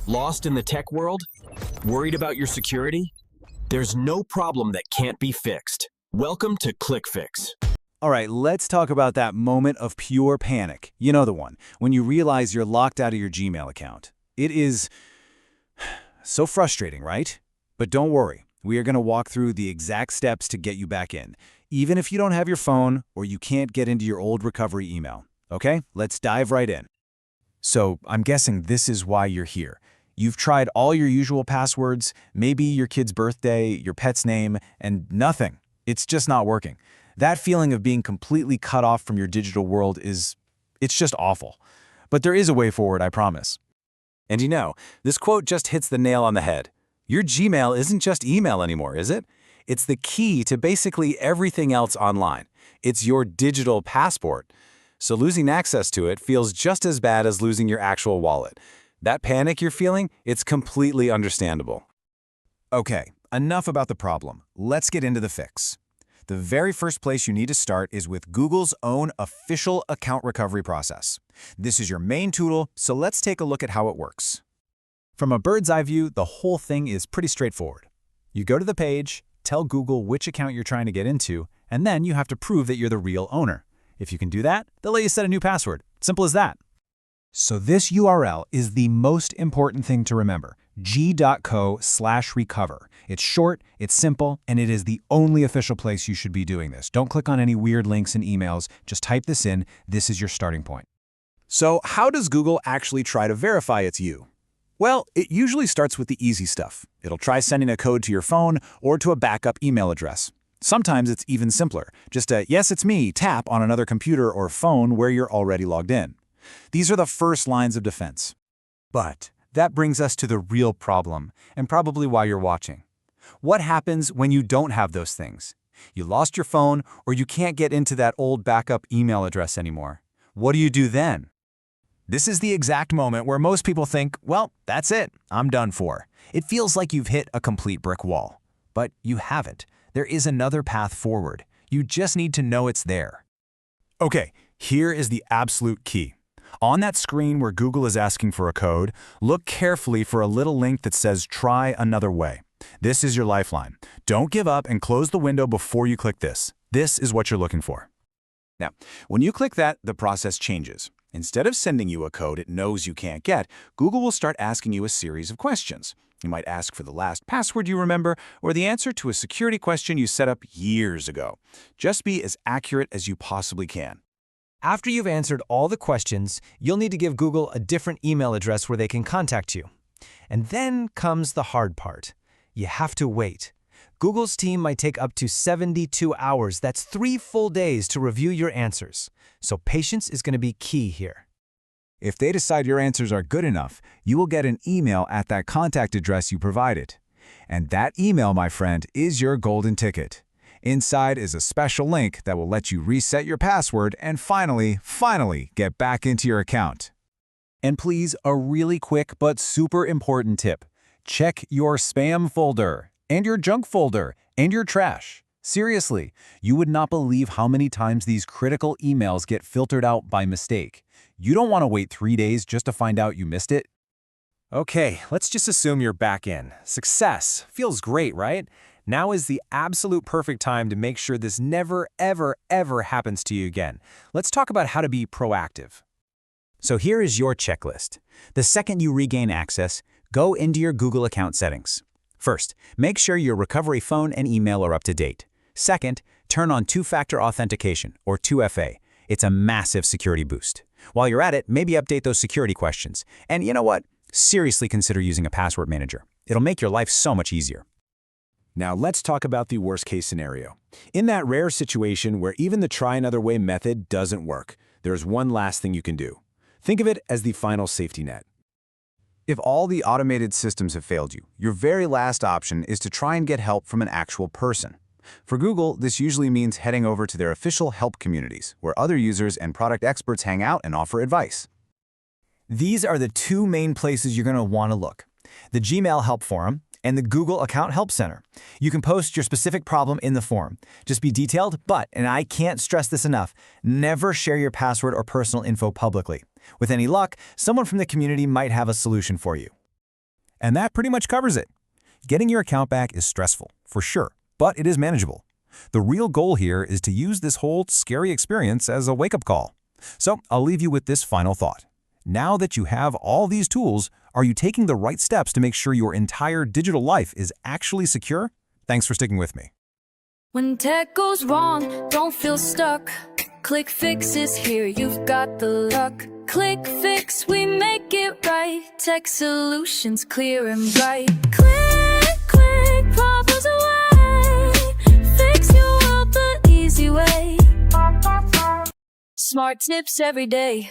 Lost in the tech world? Worried about your security? There's no problem that can't be fixed. Welcome to ClickFix. All right, let's talk about that moment of pure panic. You know the one, when you realize you're locked out of your Gmail account. It is so frustrating, right? But don't worry, we are going to walk through the exact steps to get you back in, even if you don't have your phone or you can't get into your old recovery email. Okay, let's dive right in. So, I'm guessing this is why you're here. You've tried all your usual passwords, maybe your kid's birthday, your pet's name, and nothing. It's just not working. That feeling of being completely cut off from your digital world it's just awful. But there is a way forward, I promise. And you know, this quote just hits the nail on the head. Your Gmail isn't just email anymore, is it? It's the key to basically everything else online. It's your digital passport. So losing access to it feels just as bad as losing your actual wallet. That panic you're feeling, it's completely understandable. Okay, enough about the problem. Let's get into the fix. The very first place you need to start is with Google's own official account recovery process. This is your main tool, so let's take a look at how it works. From a bird's eye view, the whole thing is pretty straightforward. You go to the page, tell Google which account you're trying to get into, and then you have to prove that you're the real owner. If you can do that, they'll let you set a new password. Simple as that. So this URL is the most important thing to remember, g.co/recover. It's short, it's simple, and it is the only official place you should be doing this. Don't click on any weird links and emails. Just type this in. This is your starting point. So how does Google actually try to verify it's you? Well, it usually starts with the easy stuff. It'll try sending a code to your phone or to a backup email address. Sometimes it's even simpler. Just a "yes, it's me" tap on another computer or phone where you're already logged in. These are the first lines of defense. But that brings us to the real problem, and probably why you're watching. What happens when you don't have those things? You lost your phone, or you can't get into that old backup email address anymore. What do you do then? This is the exact moment where most people think, well, that's it, I'm done for. It feels like you've hit a complete brick wall. But you haven't. There is another path forward. You just need to know it's there. Okay, here is the absolute key. On that screen where Google is asking for a code, look carefully for a little link that says "Try another way." This is your lifeline. Don't give up and close the window before you click this. This is what you're looking for. Now, when you click that, the process changes. Instead of sending you a code it knows you can't get, Google will start asking you a series of questions. You might ask for the last password you remember or the answer to a security question you set up years ago. Just be as accurate as you possibly can. After you've answered all the questions, you'll need to give Google a different email address where they can contact you. And then comes the hard part. You have to wait. Google's team might take up to 72 hours. That's 3 full days to review your answers. So patience is going to be key here. If they decide your answers are good enough, you will get an email at that contact address you provided. And that email, my friend, is your golden ticket. Inside is a special link that will let you reset your password and finally get back into your account. And please, a really quick but super important tip. Check your spam folder, and your junk folder, and your trash. Seriously, you would not believe how many times these critical emails get filtered out by mistake. You don't want to wait 3 days just to find out you missed it. Okay, let's just assume you're back in. Success. Feels great, right? Now is the absolute perfect time to make sure this never, ever, ever happens to you again. Let's talk about how to be proactive. So here is your checklist. The second you regain access, go into your Google account settings. First, make sure your recovery phone and email are up to date. Second, turn on two-factor authentication, or 2FA. It's a massive security boost. While you're at it, maybe update those security questions. And you know what? Seriously consider using a password manager. It'll make your life so much easier. Now let's talk about the worst-case scenario. In that rare situation where even the try another way method doesn't work, there's one last thing you can do. Think of it as the final safety net. If all the automated systems have failed you, your very last option is to try and get help from an actual person. For Google, this usually means heading over to their official help communities, where other users and product experts hang out and offer advice. These are the 2 main places you're going to want to look: the Gmail Help Forum and the Google Account Help Center. You can post your specific problem in the forum. Just be detailed, but, and I can't stress this enough, never share your password or personal info publicly. With any luck, someone from the community might have a solution for you. And that pretty much covers it. Getting your account back is stressful, for sure, but it is manageable. The real goal here is to use this whole scary experience as a wake-up call. So I'll leave you with this final thought. Now that you have all these tools, are you taking the right steps to make sure your entire digital life is actually secure? Thanks for sticking with me. When tech goes wrong, don't feel stuck. ClickFix is here, you've got the luck. ClickFix, we make it right. Tech solutions clear and bright. Click, problems away. Fix your world the easy way. Smart tips every day.